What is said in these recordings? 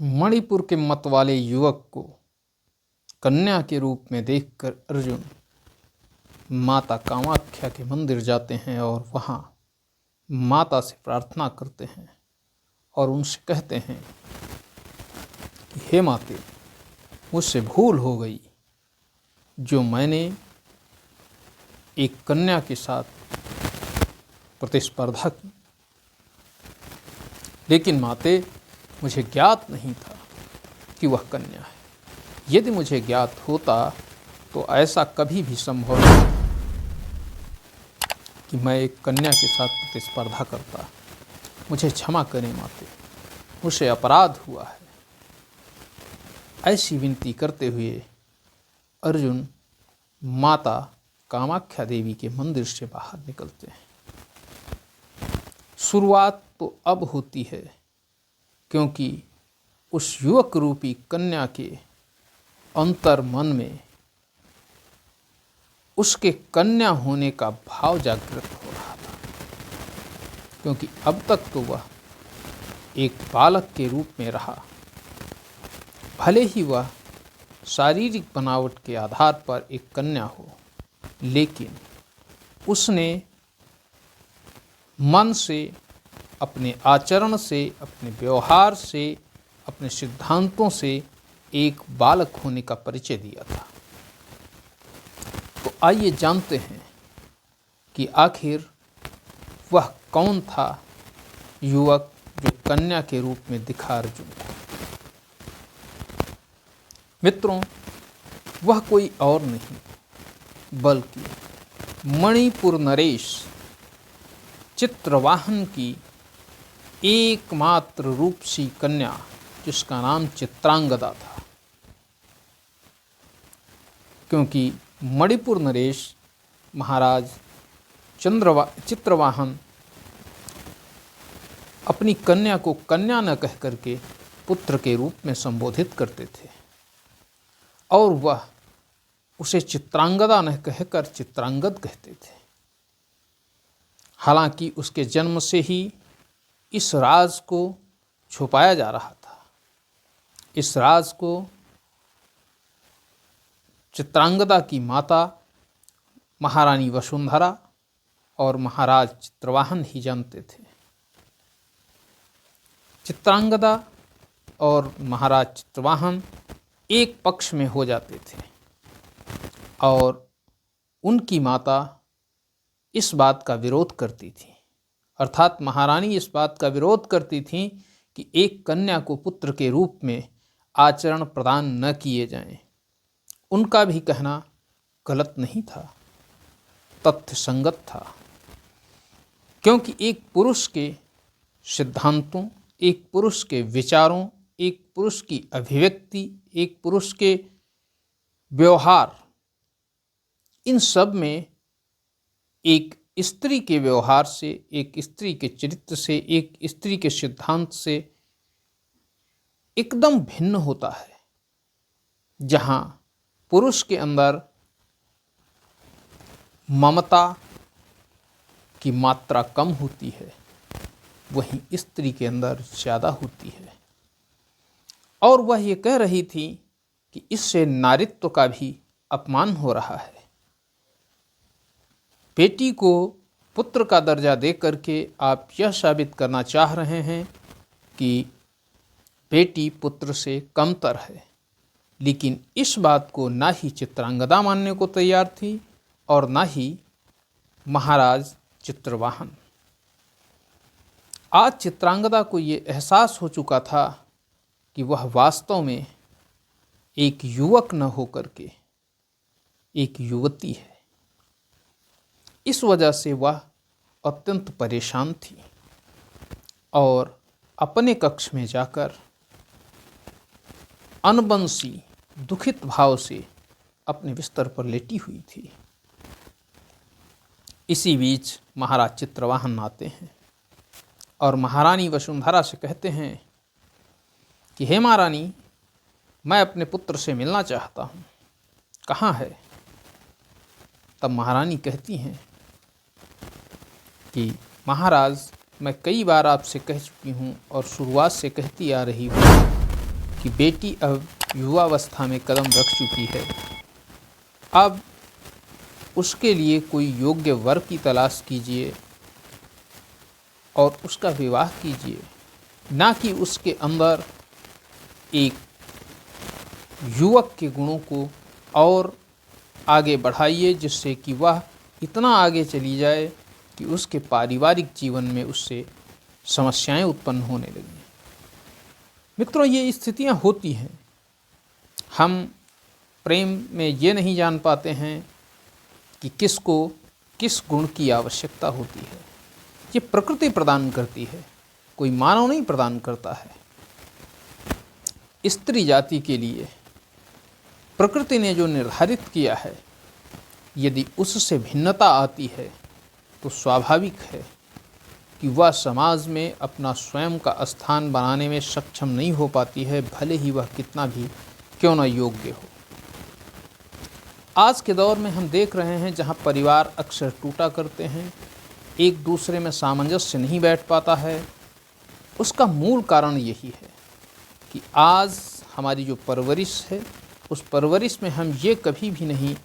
मणिपुर के मतवाले युवक को कन्या के रूप में देखकर अर्जुन माता कामाख्या के मंदिर जाते हैं और वहाँ माता से प्रार्थना करते हैं और उनसे कहते हैं कि हे माते, मुझसे भूल हो गई जो मैंने एक कन्या के साथ प्रतिस्पर्धा की, लेकिन माते मुझे ज्ञात नहीं था कि वह कन्या है। यदि मुझे ज्ञात होता तो ऐसा कभी भी संभव नहीं कि मैं एक कन्या के साथ प्रतिस्पर्धा करता। मुझे क्षमा करें माते, मुझसे अपराध हुआ है। ऐसी विनती करते हुए अर्जुन माता कामाख्या देवी के मंदिर से बाहर निकलते हैं। शुरुआत तो अब होती है क्योंकि उस युवक रूपी कन्या के अंतर मन में उसके कन्या होने का भाव जागृत हो रहा था, क्योंकि अब तक तो वह एक बालक के रूप में रहा। भले ही वह शारीरिक बनावट के आधार पर एक कन्या हो, लेकिन उसने मन से, अपने आचरण से, अपने व्यवहार से, अपने सिद्धांतों से एक बालक होने का परिचय दिया था। तो आइए जानते हैं कि आखिर वह कौन था युवक जो कन्या के रूप में दिखा अर्जुन को। मित्रों, वह कोई और नहीं बल्कि मणिपुर नरेश चित्रवाहन की एकमात्र रूपसी कन्या, जिसका नाम चित्रांगदा था। क्योंकि मणिपुर नरेश महाराज चित्रवाहन अपनी कन्या को कन्या न कह करके पुत्र के रूप में संबोधित करते थे और वह उसे चित्रांगदा न कहकर चित्रांगद कहते थे। हालांकि उसके जन्म से ही इस राज को छुपाया जा रहा था। इस राज को चित्रांगदा की माता महारानी वसुंधरा और महाराज चित्रवाहन ही जानते थे। चित्रांगदा और महाराज चित्रवाहन एक पक्ष में हो जाते थे और उनकी माता इस बात का विरोध करती थी, अर्थात महारानी इस बात का विरोध करती थी कि एक कन्या को पुत्र के रूप में आचरण प्रदान न किए जाएं। उनका भी कहना गलत नहीं था, तथ्य संगत था, क्योंकि एक पुरुष के सिद्धांतों, एक पुरुष के विचारों, एक पुरुष की अभिव्यक्ति, एक पुरुष के व्यवहार, इन सब में एक स्त्री के व्यवहार से, एक स्त्री के चरित्र से, एक स्त्री के सिद्धांत से एकदम भिन्न होता है। जहाँ पुरुष के अंदर ममता की मात्रा कम होती है, वहीं स्त्री के अंदर ज़्यादा होती है। और वह ये कह रही थी कि इससे नारीत्व का भी अपमान हो रहा है। बेटी को पुत्र का दर्जा दे करके आप यह साबित करना चाह रहे हैं कि बेटी पुत्र से कमतर है, लेकिन इस बात को ना ही चित्रांगदा मानने को तैयार थी और ना ही महाराज चित्रवाहन। आज चित्रांगदा को ये एहसास हो चुका था कि वह वास्तव में एक युवक न होकर के एक युवती है। इस वजह से वह अत्यंत परेशान थी और अपने कक्ष में जाकर अनबंसी दुखित भाव से अपने बिस्तर पर लेटी हुई थी। इसी बीच महाराज चित्रवाहन आते हैं और महारानी वसुंधरा से कहते हैं कि हे महारानी, मैं अपने पुत्र से मिलना चाहता हूँ, कहाँ है? तब महारानी कहती हैं कि महाराज, मैं कई बार आपसे कह चुकी हूँ और शुरुआत से कहती आ रही हूँ कि बेटी अब युवावस्था में कदम रख चुकी है, अब उसके लिए कोई योग्य वर की तलाश कीजिए और उसका विवाह कीजिए, ना कि उसके अंदर एक युवक के गुणों को और आगे बढ़ाइए जिससे कि वह इतना आगे चली जाए कि उसके पारिवारिक जीवन में उससे समस्याएं उत्पन्न होने लगें। मित्रों, ये स्थितियां होती हैं। हम प्रेम में ये नहीं जान पाते हैं कि किसको किस गुण की आवश्यकता होती है। ये प्रकृति प्रदान करती है, कोई मानव नहीं प्रदान करता है। स्त्री जाति के लिए प्रकृति ने जो निर्धारित किया है, यदि उससे भिन्नता आती है तो स्वाभाविक है कि वह समाज में अपना स्वयं का स्थान बनाने में सक्षम नहीं हो पाती है, भले ही वह कितना भी क्यों न योग्य हो। आज के दौर में हम देख रहे हैं जहां परिवार अक्सर टूटा करते हैं, एक दूसरे में सामंजस्य नहीं बैठ पाता है। उसका मूल कारण यही है कि आज हमारी जो परवरिश है, उस परवरिश में हम ये कभी भी नहीं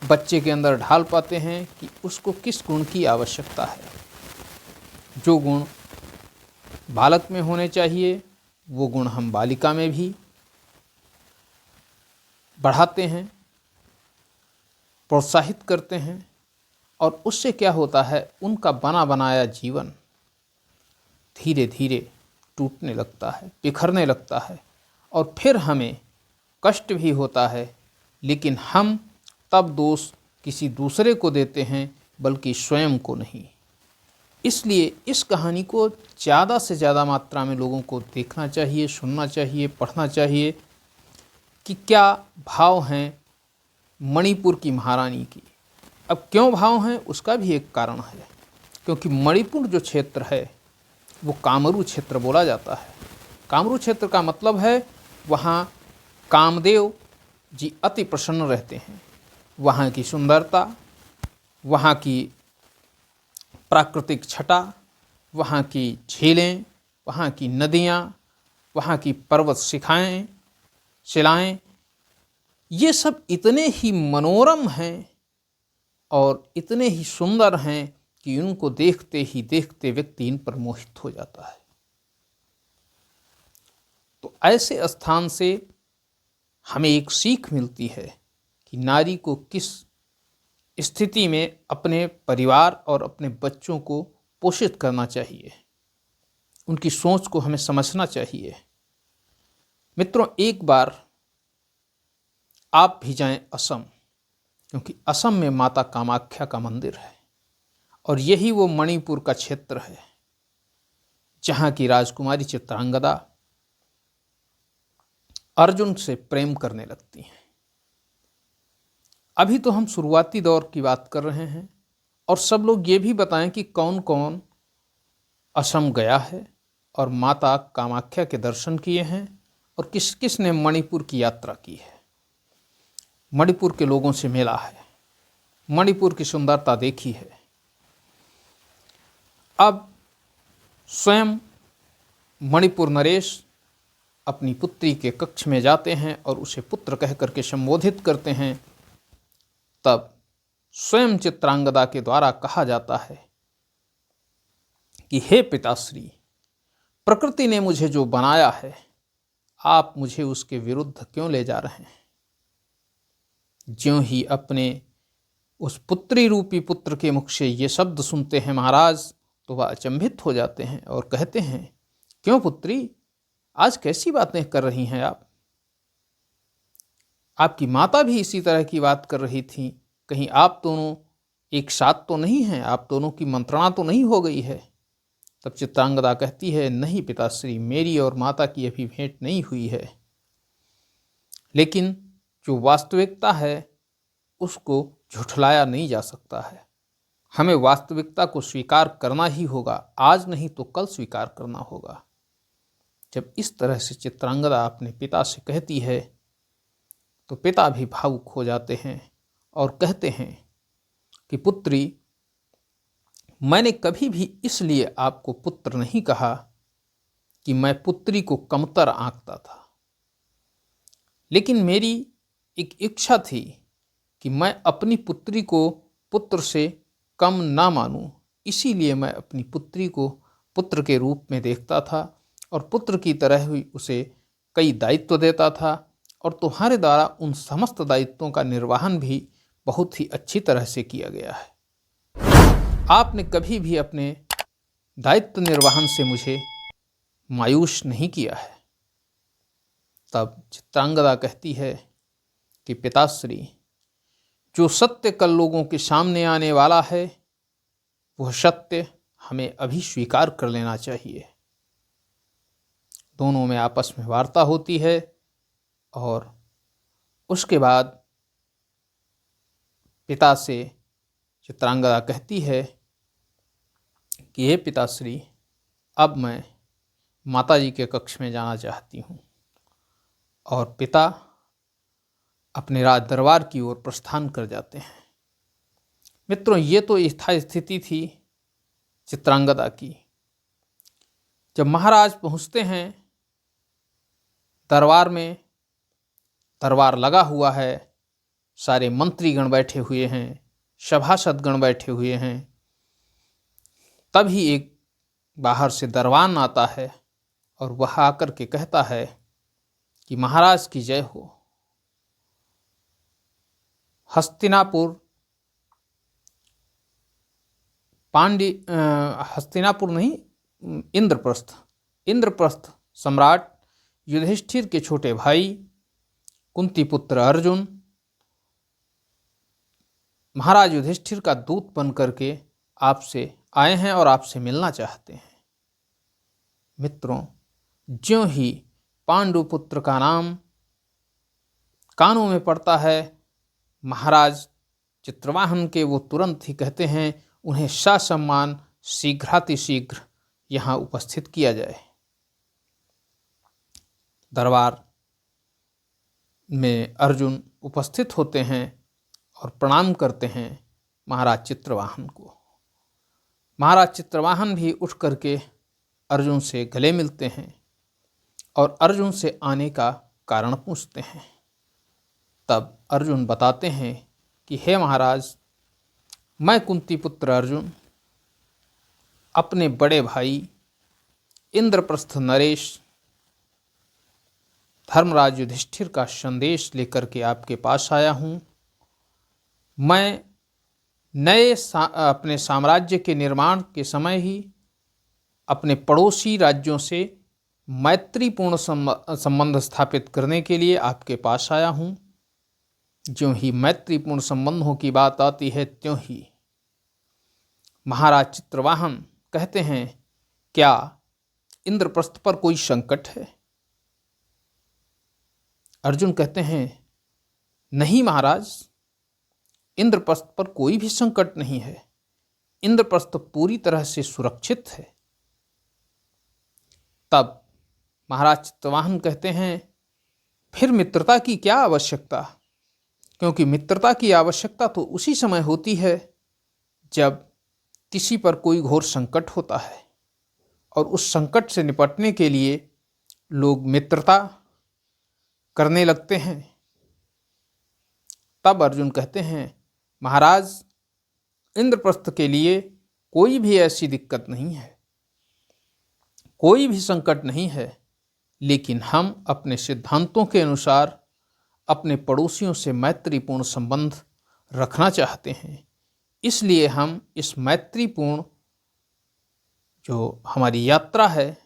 बच्चे के अंदर ढाल पाते हैं कि उसको किस गुण की आवश्यकता है। जो गुण बालक में होने चाहिए वो गुण हम बालिका में भी बढ़ाते हैं, प्रोत्साहित करते हैं, और उससे क्या होता है, उनका बना बनाया जीवन धीरे धीरे टूटने लगता है, बिखरने लगता है, और फिर हमें कष्ट भी होता है। लेकिन हम तब दोष किसी दूसरे को देते हैं, बल्कि स्वयं को नहीं। इसलिए इस कहानी को ज़्यादा से ज़्यादा मात्रा में लोगों को देखना चाहिए, सुनना चाहिए, पढ़ना चाहिए कि क्या भाव हैं मणिपुर की महारानी की। अब क्यों भाव हैं उसका भी एक कारण है, क्योंकि मणिपुर जो क्षेत्र है वो कामरू क्षेत्र बोला जाता है। कामरू क्षेत्र का मतलब है वहाँ कामदेव जी अति प्रसन्न रहते हैं। वहाँ की सुंदरता, वहाँ की प्राकृतिक छटा, वहाँ की झीलें, वहाँ की नदियाँ, वहाँ की पर्वत शिलाएं, ये सब इतने ही मनोरम हैं और इतने ही सुंदर हैं कि उनको देखते ही देखते व्यक्ति इन पर मोहित हो जाता है। तो ऐसे स्थान से हमें एक सीख मिलती है कि नारी को किस स्थिति में अपने परिवार और अपने बच्चों को पोषित करना चाहिए, उनकी सोच को हमें समझना चाहिए। मित्रों, एक बार आप भी जाएं असम, क्योंकि असम में माता कामाख्या का मंदिर है और यही वो मणिपुर का क्षेत्र है जहाँ की राजकुमारी चित्रांगदा अर्जुन से प्रेम करने लगती हैं। अभी तो हम शुरुआती दौर की बात कर रहे हैं और सब लोग ये भी बताएं कि कौन कौन असम गया है और माता कामाख्या के दर्शन किए हैं और किस किस ने मणिपुर की यात्रा की है, मणिपुर के लोगों से मिला है, मणिपुर की सुंदरता देखी है। अब स्वयं मणिपुर नरेश अपनी पुत्री के कक्ष में जाते हैं और उसे पुत्र कह करके संबोधित करते हैं। तब स्वयं चित्रांगदा के द्वारा कहा जाता है कि हे पिताश्री, प्रकृति ने मुझे जो बनाया है, आप मुझे उसके विरुद्ध क्यों ले जा रहे हैं। ज्यों ही अपने उस पुत्री रूपी पुत्र के मुख से ये शब्द सुनते हैं महाराज, तो वह अचंभित हो जाते हैं और कहते हैं, क्यों पुत्री, आज कैसी बातें कर रही हैं आप? आपकी माता भी इसी तरह की बात कर रही थी, कहीं आप दोनों एक साथ तो नहीं हैं, आप दोनों की मंत्रणा तो नहीं हो गई है। तब चित्रांगदा कहती है, नहीं पिताश्री, मेरी और माता की अभी भेंट नहीं हुई है, लेकिन जो वास्तविकता है उसको झुठलाया नहीं जा सकता है। हमें वास्तविकता को स्वीकार करना ही होगा, आज नहीं तो कल स्वीकार करना होगा। जब इस तरह से चित्रांगदा अपने पिता से कहती है तो पिता भी भावुक हो जाते हैं और कहते हैं कि पुत्री, मैंने कभी भी इसलिए आपको पुत्र नहीं कहा कि मैं पुत्री को कमतर आंकता था, लेकिन मेरी एक इच्छा थी कि मैं अपनी पुत्री को पुत्र से कम ना मानूं। इसीलिए मैं अपनी पुत्री को पुत्र के रूप में देखता था और पुत्र की तरह ही उसे कई दायित्व देता था, और तुम्हारे द्वारा उन समस्त दायित्वों का निर्वहन भी बहुत ही अच्छी तरह से किया गया है। आपने कभी भी अपने दायित्व निर्वहन से मुझे मायूस नहीं किया है। तब चित्रांगदा कहती है कि पिताश्री, जो सत्य कल लोगों के सामने आने वाला है वह सत्य हमें अभी स्वीकार कर लेना चाहिए। दोनों में आपस में वार्ता होती है और उसके बाद पिता से चित्रांगदा कहती है कि हे पिताश्री, अब मैं माताजी के कक्ष में जाना चाहती हूँ। और पिता अपने राज दरबार की ओर प्रस्थान कर जाते हैं। मित्रों, ये तो यथास्थिति थी चित्रांगदा की। जब महाराज पहुँचते हैं दरबार में, दरबार लगा हुआ है, सारे मंत्रीगण बैठे हुए हैं, सभासदगण बैठे हुए हैं, तभी एक बाहर से दरबान आता है और वह आकर के कहता है कि महाराज की जय हो। हस्तिनापुर नहीं, इंद्रप्रस्थ सम्राट युधिष्ठिर के छोटे भाई कुंती पुत्र अर्जुन महाराज युधिष्ठिर का दूत बन करके आपसे आए हैं और आपसे मिलना चाहते हैं। मित्रों, ज्यों ही पांडुपुत्र का नाम कानों में पड़ता है, महाराज चित्रवाहन के वो तुरंत ही कहते हैं उन्हें ससम्मान शीघ्रातिशीघ्र यहाँ उपस्थित किया जाए। दरबार में अर्जुन उपस्थित होते हैं और प्रणाम करते हैं महाराज चित्रवाहन को। महाराज चित्रवाहन भी उठ करके अर्जुन से गले मिलते हैं और अर्जुन से आने का कारण पूछते हैं। तब अर्जुन बताते हैं कि हे महाराज, मैं कुंती पुत्र अर्जुन अपने बड़े भाई इंद्रप्रस्थ नरेश धर्मराज युधिष्ठिर का संदेश लेकर के आपके पास आया हूँ। मैं अपने साम्राज्य के निर्माण के समय ही अपने पड़ोसी राज्यों से मैत्रीपूर्ण संबंध स्थापित करने के लिए आपके पास आया हूँ। ज्यों ही मैत्रीपूर्ण संबंधों की बात आती है त्यों ही महाराज चित्रवाहन कहते हैं, क्या इंद्रप्रस्थ पर कोई संकट है? अर्जुन कहते हैं, नहीं महाराज, इंद्रप्रस्थ पर कोई भी संकट नहीं है। इंद्रप्रस्थ पूरी तरह से सुरक्षित है। तब महाराज चित्रवाहन कहते हैं, फिर मित्रता की क्या आवश्यकता? क्योंकि मित्रता की आवश्यकता तो उसी समय होती है जब किसी पर कोई घोर संकट होता है और उस संकट से निपटने के लिए लोग मित्रता करने लगते हैं। तब अर्जुन कहते हैं, महाराज, इंद्रप्रस्थ के लिए कोई भी ऐसी दिक्कत नहीं है, कोई भी संकट नहीं है, लेकिन हम अपने सिद्धांतों के अनुसार अपने पड़ोसियों से मैत्रीपूर्ण संबंध रखना चाहते हैं। इसलिए हम इस मैत्रीपूर्ण जो हमारी यात्रा है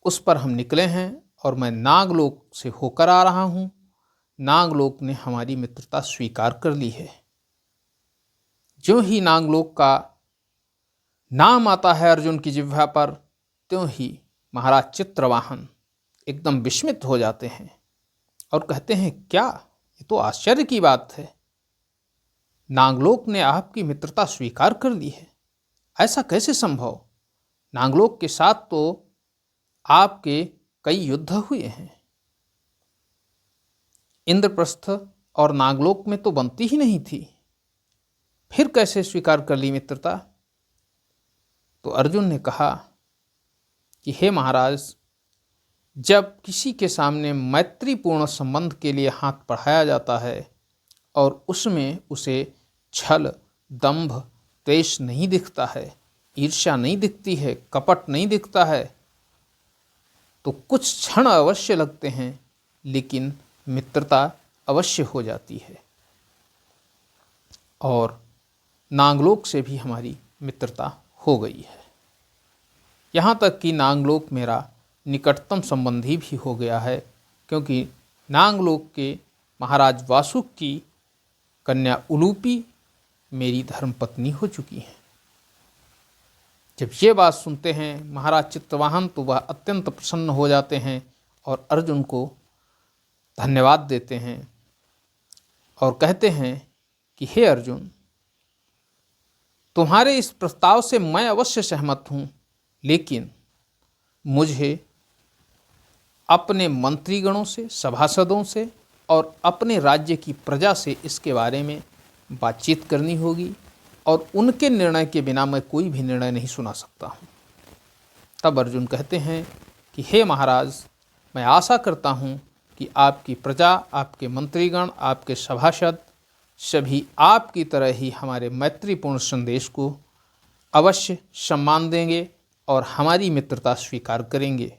उस पर हम निकले हैं और मैं नागलोक से होकर आ रहा हूँ। नागलोक ने हमारी मित्रता स्वीकार कर ली है। जो ही नागलोक का नाम आता है अर्जुन की जिह्वा पर, त्यों ही महाराज चित्रवाहन एकदम विस्मित हो जाते हैं और कहते हैं, क्या ये तो आश्चर्य की बात है, नागलोक ने आपकी मित्रता स्वीकार कर ली है, ऐसा कैसे संभव? नागलोक के साथ तो आपके कई युद्ध हुए हैं। इंद्रप्रस्थ और नागलोक में तो बनती ही नहीं थी, फिर कैसे स्वीकार कर ली मित्रता? तो अर्जुन ने कहा कि हे महाराज, जब किसी के सामने मैत्रीपूर्ण संबंध के लिए हाथ बढ़ाया जाता है और उसमें उसे छल, दंभ, द्वेष नहीं दिखता है, ईर्ष्या नहीं दिखती है, कपट नहीं दिखता है, तो कुछ क्षण अवश्य लगते हैं, लेकिन मित्रता अवश्य हो जाती है। और नागलोक से भी हमारी मित्रता हो गई है। यहाँ तक कि नागलोक मेरा निकटतम संबंधी भी हो गया है, क्योंकि नागलोक के महाराज वासुक की कन्या उलूपी मेरी धर्मपत्नी हो चुकी हैं। जब ये बात सुनते हैं महाराज चित्रवाहन तो वह अत्यंत प्रसन्न हो जाते हैं और अर्जुन को धन्यवाद देते हैं और कहते हैं कि हे अर्जुन, तुम्हारे इस प्रस्ताव से मैं अवश्य सहमत हूँ, लेकिन मुझे अपने मंत्रीगणों से, सभासदों से और अपने राज्य की प्रजा से इसके बारे में बातचीत करनी होगी और उनके निर्णय के बिना मैं कोई भी निर्णय नहीं सुना सकता हूँ। तब अर्जुन कहते हैं कि हे महाराज, मैं आशा करता हूँ कि आपकी प्रजा, आपके मंत्रीगण, आपके सभासद सभी आपकी तरह ही हमारे मैत्रीपूर्ण संदेश को अवश्य सम्मान देंगे और हमारी मित्रता स्वीकार करेंगे।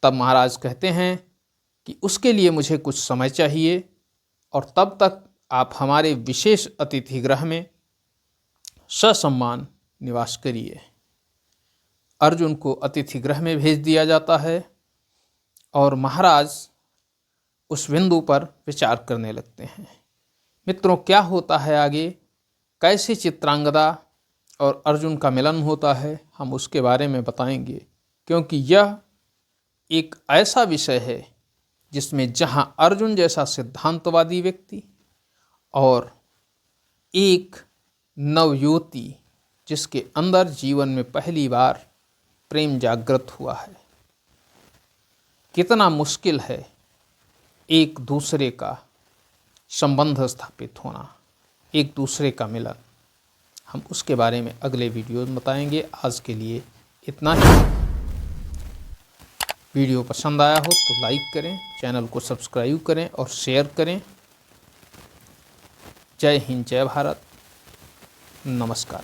तब महाराज कहते हैं कि उसके लिए मुझे कुछ समय चाहिए और तब तक आप हमारे विशेष अतिथि गृह में ससम्मान निवास करिए। अर्जुन को अतिथि गृह में भेज दिया जाता है और महाराज उस बिंदु पर विचार करने लगते हैं। मित्रों, क्या होता है आगे, कैसे चित्रांगदा और अर्जुन का मिलन होता है, हम उसके बारे में बताएंगे, क्योंकि यह एक ऐसा विषय है जिसमें जहां अर्जुन जैसा सिद्धांतवादी व्यक्ति और एक नवयुवती जिसके अंदर जीवन में पहली बार प्रेम जागृत हुआ है, कितना मुश्किल है एक दूसरे का संबंध स्थापित होना, एक दूसरे का मिलन। हम उसके बारे में अगले वीडियो में बताएंगे। आज के लिए इतना ही। वीडियो पसंद आया हो तो लाइक करें, चैनल को सब्सक्राइब करें और शेयर करें। जय हिंद, जय भारत, नमस्कार।